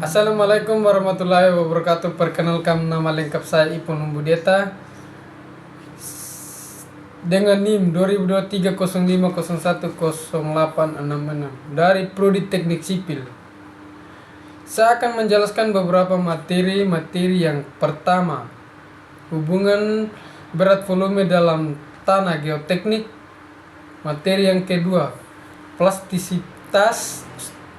Assalamualaikum warahmatullahi wabarakatuh. Perkenalkan, nama lengkap saya Ipon Umbudieta dengan NIM 202305010866 dari Prodi Teknik Sipil. Saya akan menjelaskan beberapa materi. Yang pertama, hubungan berat volume dalam tanah geoteknik. Materi yang kedua, plastisitas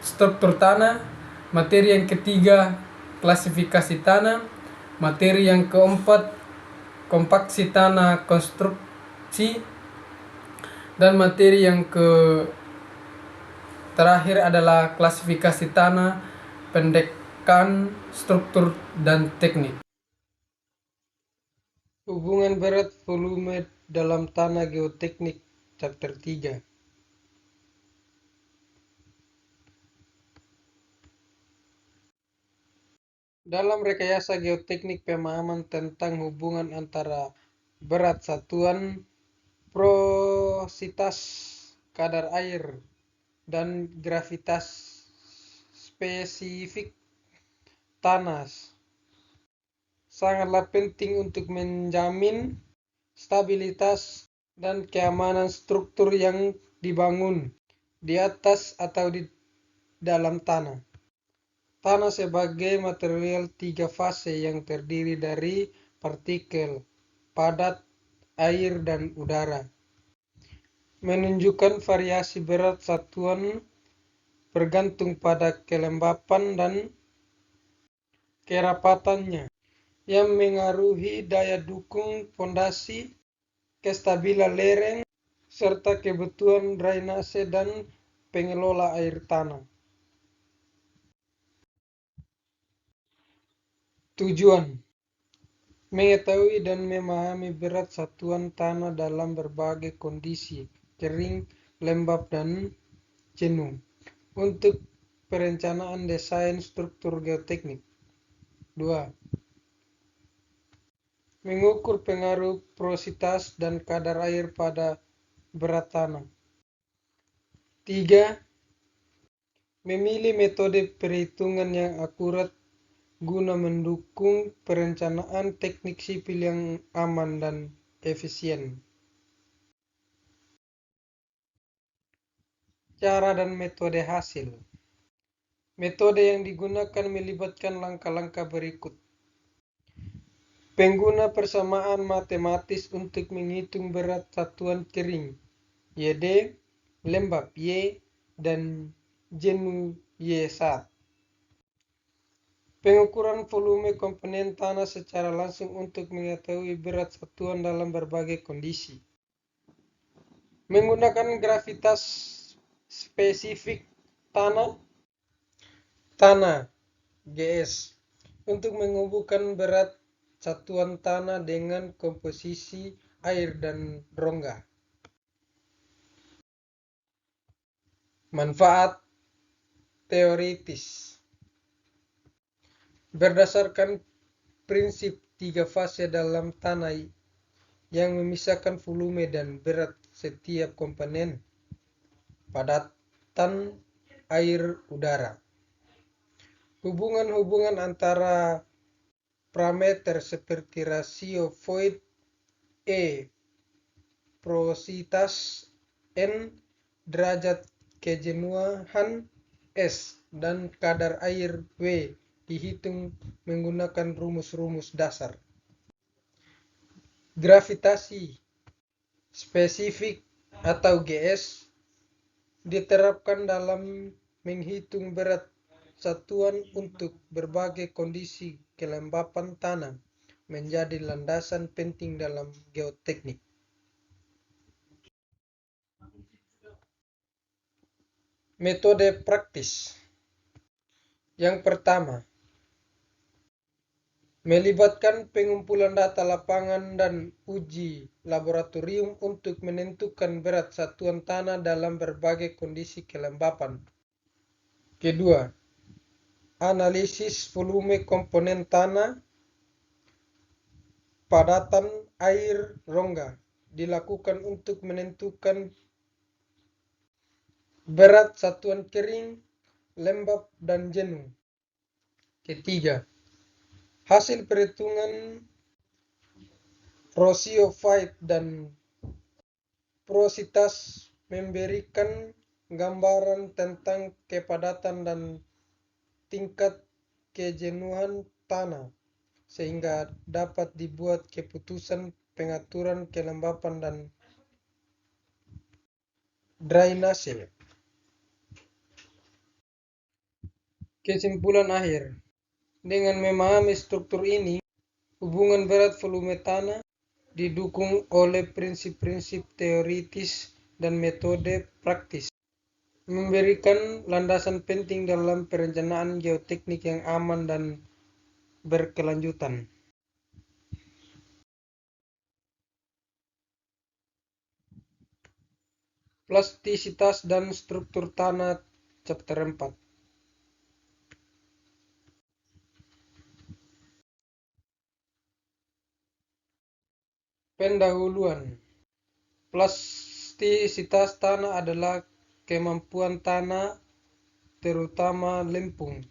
struktur tanah. Materi yang ketiga, klasifikasi tanah. Materi yang keempat, kompaksi tanah konstruksi. Dan materi yang terakhir adalah klasifikasi tanah, pendekan, struktur, dan teknik. Hubungan berat volume dalam tanah geoteknik chapter 3. Dalam rekayasa geoteknik, pemahaman tentang hubungan antara berat satuan, porositas kadar air, dan gravitas spesifik tanah sangatlah penting untuk menjamin stabilitas dan keamanan struktur yang dibangun di atas atau di dalam tanah. Tanah sebagai material tiga fase yang terdiri dari partikel, padat, air, dan udara, menunjukkan variasi berat satuan bergantung pada kelembapan dan kerapatannya, yang mengaruhi daya dukung fondasi, kestabilan lereng, serta kebutuhan drainase dan pengelola air tanah. Tujuan: mengetahui dan memahami berat satuan tanah dalam berbagai kondisi kering, lembab, dan jenuh untuk perencanaan desain struktur geoteknik. 2. Mengukur pengaruh porositas dan kadar air pada berat tanah. 3. Memilih metode perhitungan yang akurat guna mendukung perencanaan teknik sipil yang aman dan efisien. Cara dan metode hasil. Metode yang digunakan melibatkan langkah-langkah berikut. Pengguna persamaan matematis untuk menghitung berat satuan kering, YD, lembab, Y, dan jenuh, Y1. Pengukuran volume komponen tanah secara langsung untuk mengetahui berat satuan dalam berbagai kondisi. Menggunakan gravitas spesifik tanah, GS, untuk menghubungkan berat satuan tanah dengan komposisi air dan rongga. Manfaat teoritis. Berdasarkan prinsip tiga fase dalam tanah yang memisahkan volume dan berat setiap komponen, padatan, air, udara. Hubungan-hubungan antara parameter seperti rasio void E, porositas N, derajat kejenuhan S, dan kadar air W dihitung menggunakan rumus-rumus dasar. Gravitasi spesifik atau GS diterapkan dalam menghitung berat satuan untuk berbagai kondisi kelembapan tanah, menjadi landasan penting dalam geoteknik. Metode praktis. Yang pertama, melibatkan pengumpulan data lapangan dan uji laboratorium untuk menentukan berat satuan tanah dalam berbagai kondisi kelembapan. Kedua, analisis volume komponen tanah, padatan, air, rongga dilakukan untuk menentukan berat satuan kering, lembab, dan jenuh. Ketiga, hasil perhitungan rasio Voigt dan porositas memberikan gambaran tentang kepadatan dan tingkat kejenuhan tanah, sehingga dapat dibuat keputusan pengaturan kelembapan dan drainase. Kesimpulan akhir, dengan memahami struktur ini, hubungan berat volume tanah didukung oleh prinsip-prinsip teoritis dan metode praktis, memberikan landasan penting dalam perencanaan geoteknik yang aman dan berkelanjutan. Plastisitas dan struktur tanah, chapter 4. Pendahuluan. Plastisitas tanah adalah kemampuan tanah, terutama lempung,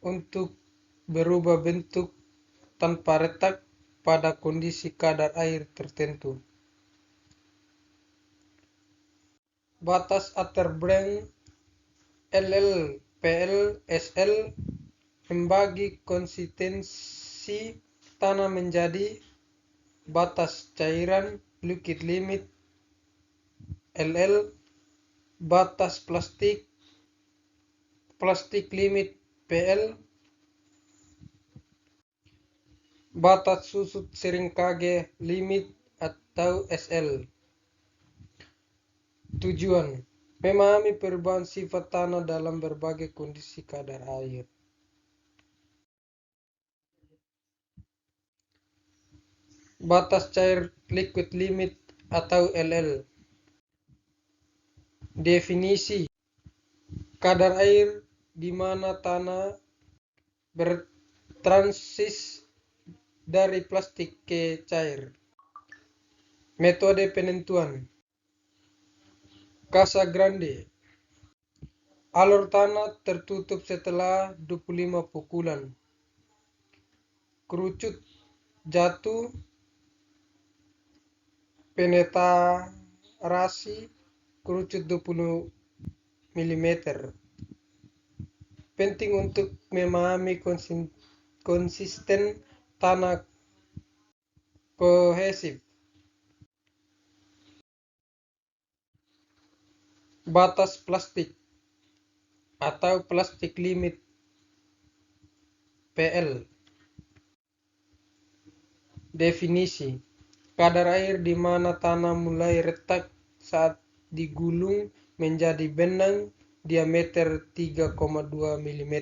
untuk berubah bentuk tanpa retak pada kondisi kadar air tertentu. Batas Atterberg LLPL SL membagi konsistensi tanah menjadi batas cairan liquid limit LL, batas plastik limit PL, batas susut seringkage limit atau SL. Tujuan: memahami perubahan sifat tanah dalam berbagai kondisi kadar air. Batas cair liquid limit atau LL. Definisi: kadar air di mana tanah bertransis dari plastik ke cair. Metode penentuan: Casa Grande. Alur tanah tertutup setelah 25 pukulan. Kerucut jatuh penetrasi kerucut 20 mm. Penting untuk memahami konsisten tanah kohesif. Batas plastik atau plastik limit PL. Definisi: kadar air di mana tanah mulai retak saat digulung menjadi benang diameter 3,2 mm.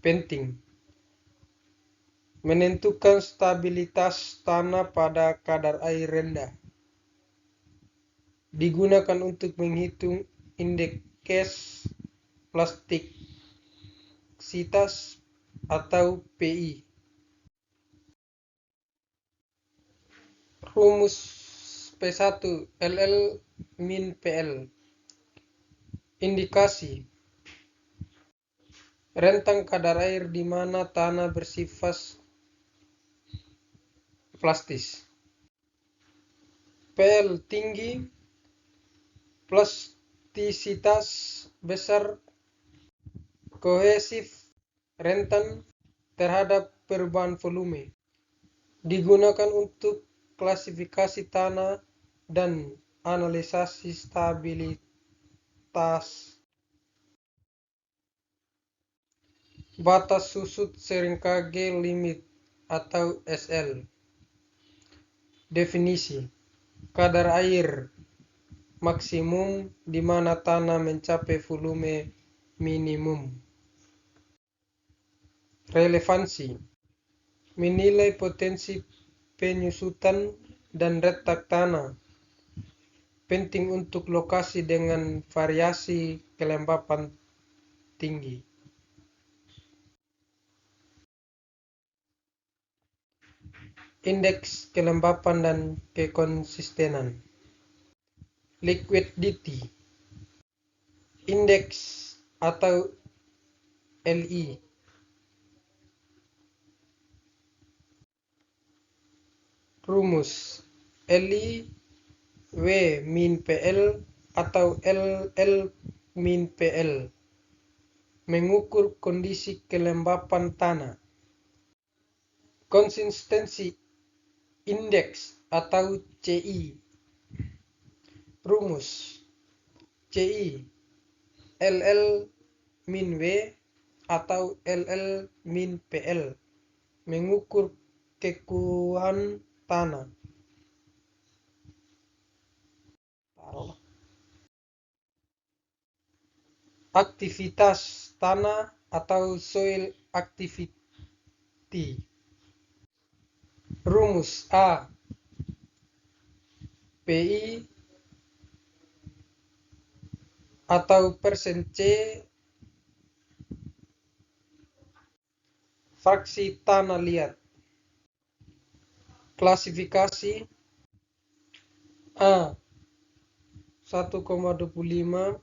Penting: menentukan stabilitas tanah pada kadar air rendah. Digunakan untuk menghitung indeks plastisitas atau PI. Rumus P1 LL min PL. Indikasi: rentang kadar air di mana tanah bersifat plastis. PL tinggi, plastisitas besar, kohesif, rentan terhadap perubahan volume. Digunakan untuk klasifikasi tanah dan analisis stabilitas. Batas susut seringkage limit atau SL. Definisi: kadar air maksimum di mana tanah mencapai volume minimum. Relevansi: menilai potensi penyusutan dan retak tanah. Penting untuk lokasi dengan variasi kelembapan tinggi. Indeks kelembapan dan kekonsistenan. Liquidity Index atau LI. Rumus LI W min PL atau LL min PL mengukur kondisi kelembapan tanah. Konsistensi indeks atau CI. Rumus CI LL min W atau LL min PL mengukur kekuatan tanah. Aktivitas tanah atau soil activity. Rumus A PI atau persen C fraksi tanah liat. Klasifikasi A 1,25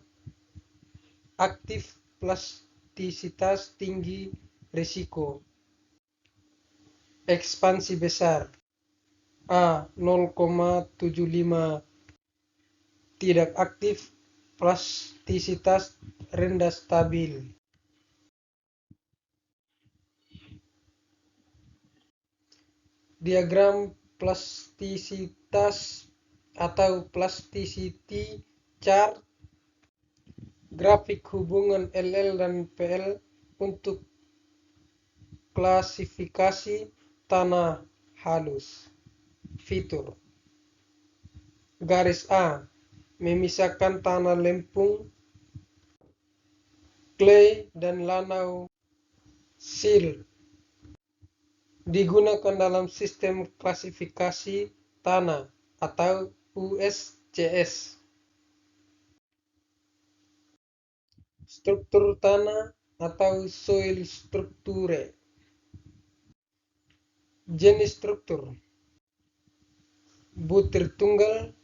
aktif plastisitas tinggi risiko. Ekspansi besar A 0,75 tidak aktif plastisitas rendah stabil. Diagram plastisitas atau plasticity chart, grafik hubungan LL dan PL untuk klasifikasi tanah halus. Fitur garis A memisahkan tanah lempung, clay, dan lanau silt. Digunakan dalam sistem klasifikasi tanah atau USCS. Struktur tanah atau soil structure. Jenis struktur butir tunggal,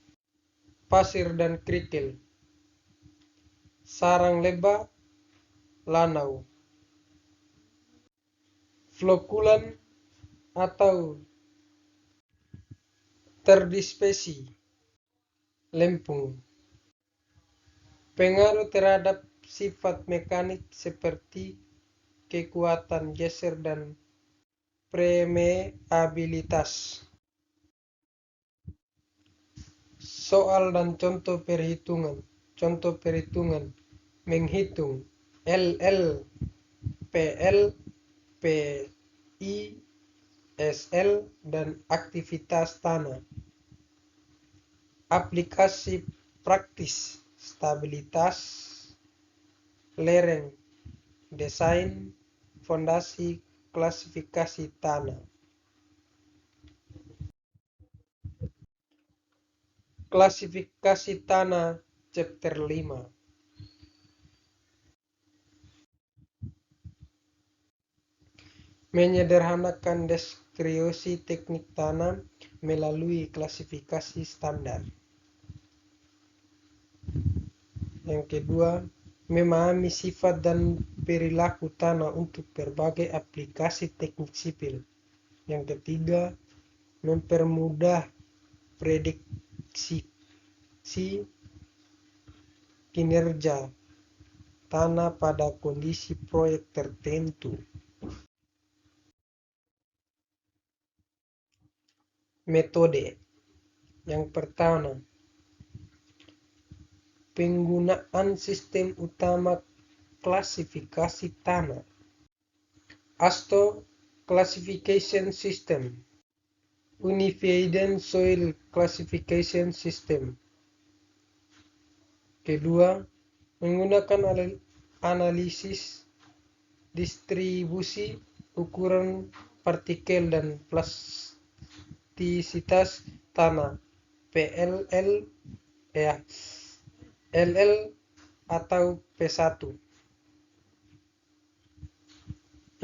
pasir dan kerikil, sarang lebah, lanau. Flokulan atau terdispersi, lempung. Pengaruh terhadap sifat mekanik seperti kekuatan geser dan permeabilitas. Soal dan contoh perhitungan. Contoh perhitungan menghitung LL, PL, PI, SL, dan aktivitas tanah. Aplikasi praktis stabilitas lereng, desain fondasi klasifikasi tanah. Klasifikasi tanah chapter 5. Menyederhanakan deskripsi teknik tanah melalui klasifikasi standar. Yang kedua, memahami sifat dan perilaku tanah untuk berbagai aplikasi teknik sipil. Yang ketiga, mempermudah prediksi kinerja tanah pada kondisi proyek tertentu. Metode yang pertama, penggunaan sistem utama klasifikasi tanah. ASTO Classification System, Unified Soil Classification System. Kedua, menggunakan analisis distribusi ukuran partikel dan plastisitas tanah PLL LL atau P1.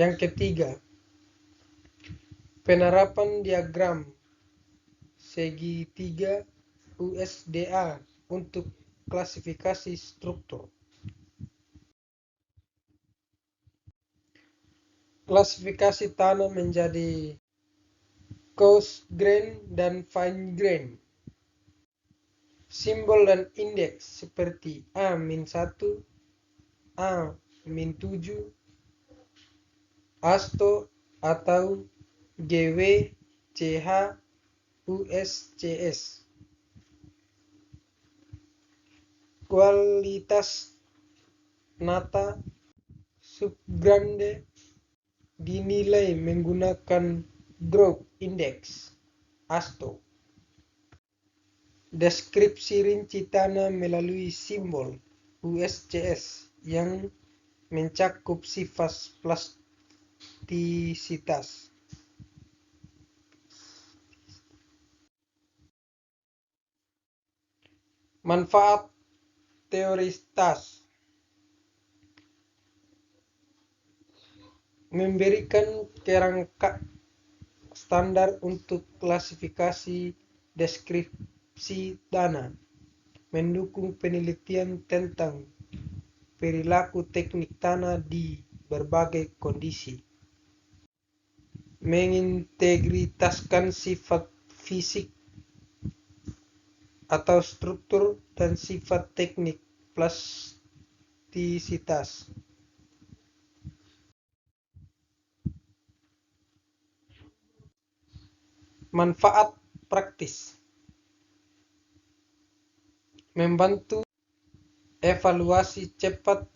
Yang ketiga, penerapan diagram segitiga USDA untuk klasifikasi struktur. Klasifikasi tanah menjadi coarse grain dan fine grain. Simbol dan indeks seperti A-1, A-7, ASTO atau GW, CH, USCS. Kualitas nata subgrande dinilai menggunakan Growth Index (ASTO). Deskripsi rinci tanah melalui simbol USCS yang mencakup sifat plastisitas. Manfaat teoritas: memberikan kerangka standar untuk klasifikasi deskripsi tanah, mendukung penelitian tentang perilaku teknik tanah di berbagai kondisi, mengintegritaskan sifat fisik atau struktur dan sifat teknik plastisitas. Manfaat praktis: membantu evaluasi cepat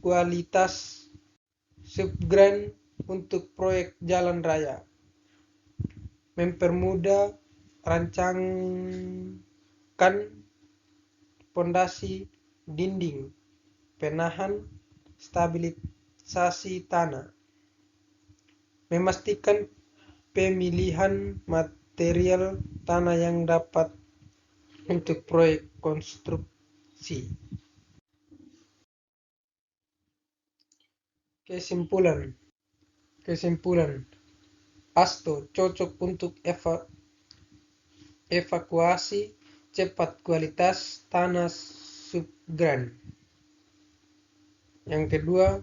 kualitas subgrade untuk proyek jalan raya, mempermudah rancangan pondasi dinding, penahan, stabilisasi tanah, memastikan pemilihan material tanah yang dapat untuk proyek konstruksi. Kesimpulan, ASTO cocok untuk evakuasi cepat kualitas tanah subgrade. Yang kedua,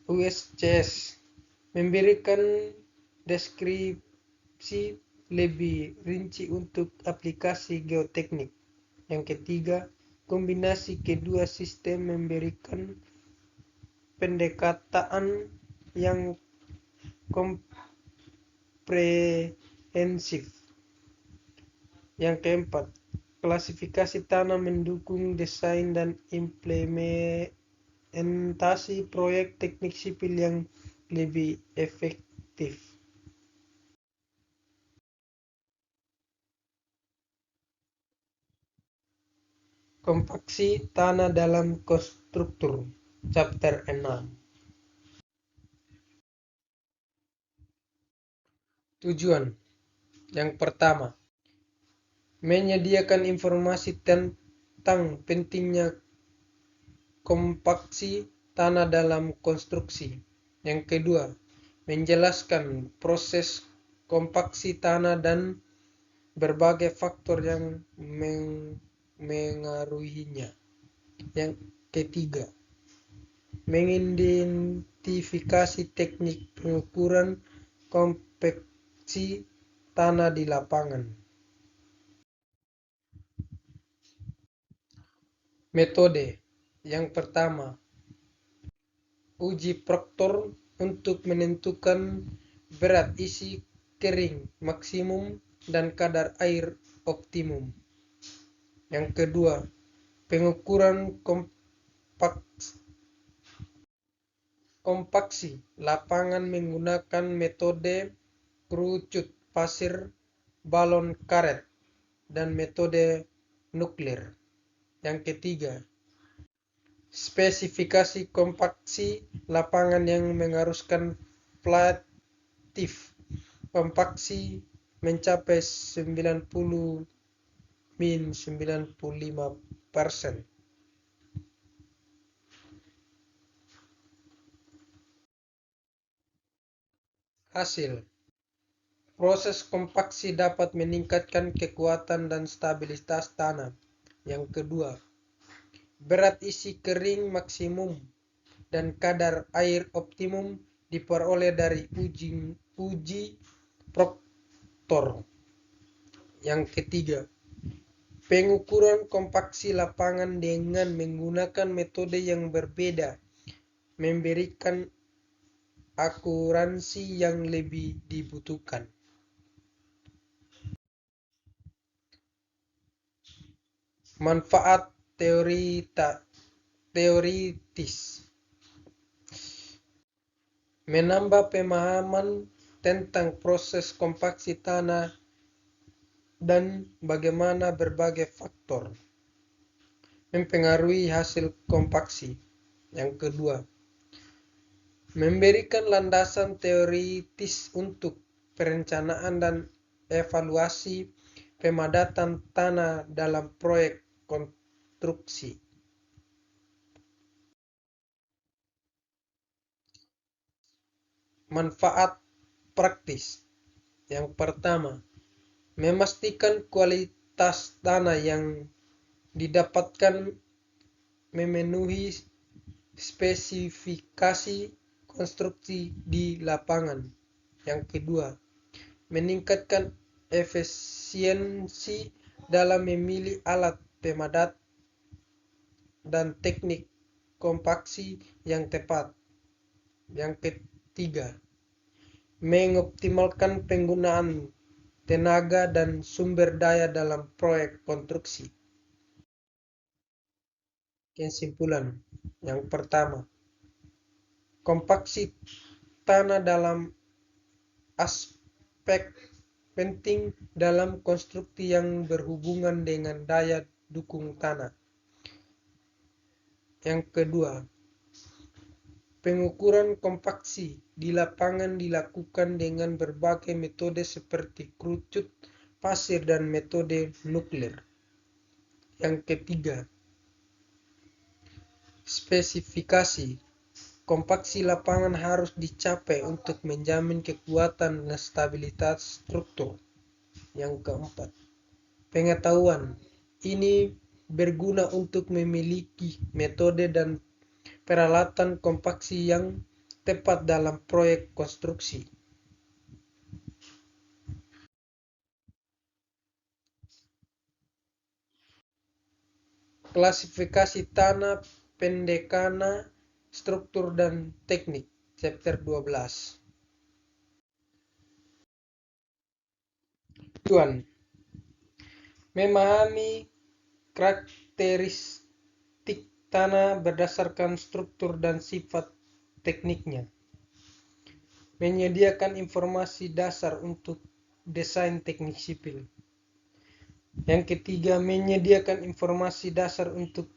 USCS memberikan deskripsi lebih rinci untuk aplikasi geoteknik. Yang ketiga, kombinasi kedua sistem memberikan pendekatan yang komprehensif. Yang keempat, klasifikasi tanah mendukung desain dan implementasi proyek teknik sipil yang lebih efektif. Kompaksi tanah dalam konstruktur, chapter 6. Tujuan: yang pertama, menyediakan informasi tentang pentingnya kompaksi tanah dalam konstruksi. Yang kedua, menjelaskan proses kompaksi tanah dan berbagai faktor yang mengaruhinya. Yang ketiga, mengidentifikasi teknik pengukuran kompaksi tanah di lapangan. Metode: yang pertama, uji proktor untuk menentukan berat isi kering maksimum dan kadar air optimum. Yang kedua, pengukuran kompaksi lapangan menggunakan metode kerucut pasir, balon karet, dan metode nuklir. Yang ketiga, spesifikasi kompaksi lapangan yang mengharuskan relatif kompaksi mencapai 90–95%. Hasil: proses kompaksi dapat meningkatkan kekuatan dan stabilitas tanah. Yang kedua, berat isi kering maksimum dan kadar air optimum diperoleh dari uji proktor. Yang ketiga, pengukuran kompaksi lapangan dengan menggunakan metode yang berbeda memberikan akuransi yang lebih dibutuhkan. Manfaat teoritis: menambah pemahaman tentang proses kompaksi tanah dan bagaimana berbagai faktor mempengaruhi hasil kompaksi. Yang kedua, memberikan landasan teoritis untuk perencanaan dan evaluasi pemadatan tanah dalam proyek konstruksi. Manfaat praktis: yang pertama, memastikan kualitas tanah yang didapatkan memenuhi spesifikasi konstruksi di lapangan. Yang kedua, meningkatkan efisiensi dalam memilih alat pemadat dan teknik kompaksi yang tepat. Yang ketiga, mengoptimalkan penggunaan tenaga dan sumber daya dalam proyek konstruksi. Kesimpulan: yang pertama, kompaksi tanah dalam aspek penting dalam konstruksi yang berhubungan dengan daya dukung tanah. Yang kedua, pengukuran kompaksi di lapangan dilakukan dengan berbagai metode seperti kerucut pasir dan metode nuklir. Yang ketiga, spesifikasi kompaksi lapangan harus dicapai untuk menjamin kekuatan dan stabilitas struktur. Yang keempat, pengetahuan ini berguna untuk memiliki metode dan peralatan kompaksi yang tepat dalam proyek konstruksi. Klasifikasi tanah, pendekana, struktur dan teknik, chapter 12. Tujuan: memahami karakteristik tanah berdasarkan struktur dan sifat tekniknya. Menyediakan informasi dasar untuk desain teknik sipil. Yang ketiga, menyediakan informasi dasar untuk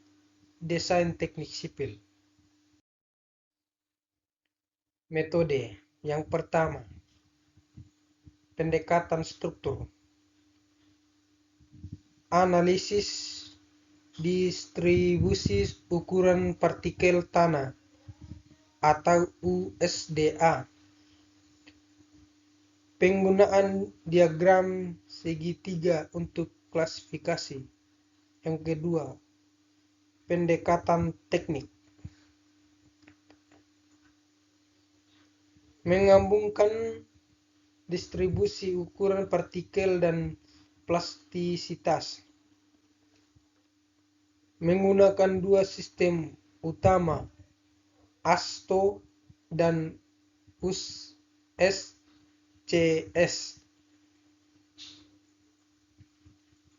desain teknik sipil. Metode: yang pertama, pendekatan struktur. Analisis distribusi ukuran partikel tanah atau USDA. Penggunaan diagram segitiga untuk klasifikasi. Yang kedua, pendekatan teknik. Menggabungkan distribusi ukuran partikel dan plastisitas. Menggunakan dua sistem utama, ASTO dan USCS.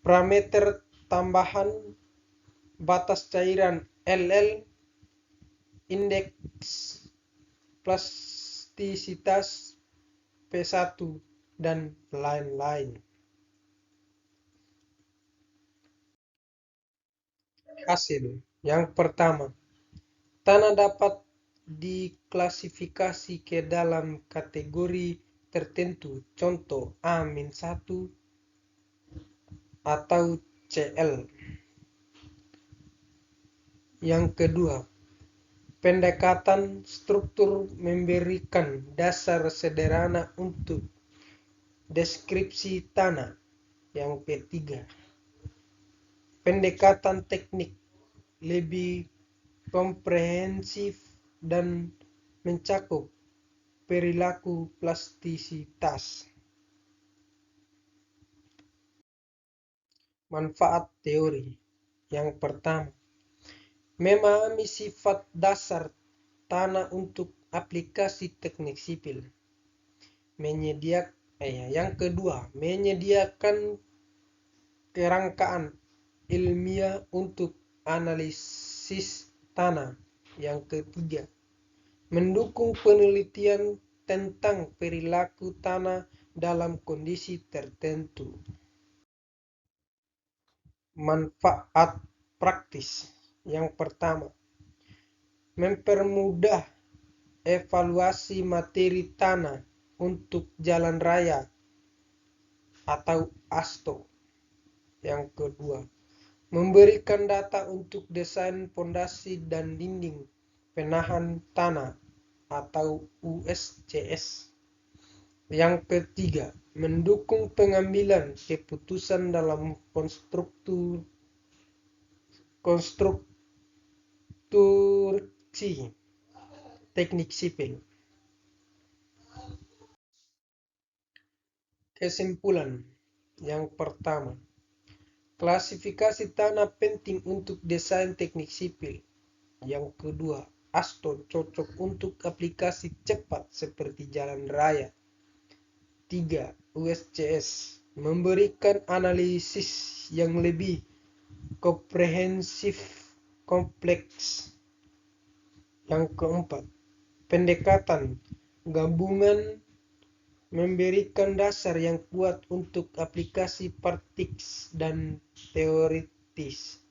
Parameter tambahan batas cairan LL, indeks plastisitas P1 dan lain-lain. Hasil: yang pertama, tanah dapat diklasifikasi ke dalam kategori tertentu, contoh A-1 atau CL. Yang kedua, pendekatan struktur memberikan dasar sederhana untuk deskripsi tanah. Yang ketiga, pendekatan teknik lebih komprehensif dan mencakup perilaku plastisitas. Manfaat teori. Yang pertama, memahami sifat dasar tanah untuk aplikasi teknik sipil. Yang kedua, menyediakan kerangkaan ilmiah untuk analisis tanah. Yang ketiga, mendukung penelitian tentang perilaku tanah dalam kondisi tertentu. Manfaat praktis. Yang pertama, mempermudah evaluasi materi tanah untuk jalan raya atau ASTO. Yang kedua, memberikan data untuk desain fondasi dan dinding penahan tanah atau USCS. Yang ketiga, mendukung pengambilan keputusan dalam konstruksi teknik sipil. Kesimpulan. Yang pertama, klasifikasi tanah penting untuk desain teknik sipil. Yang kedua, ASTO cocok untuk aplikasi cepat seperti jalan raya. 3. USCS memberikan analisis yang lebih kompleks. Yang keempat, pendekatan gabungan memberikan dasar yang kuat untuk aplikasi praktis dan teoritis.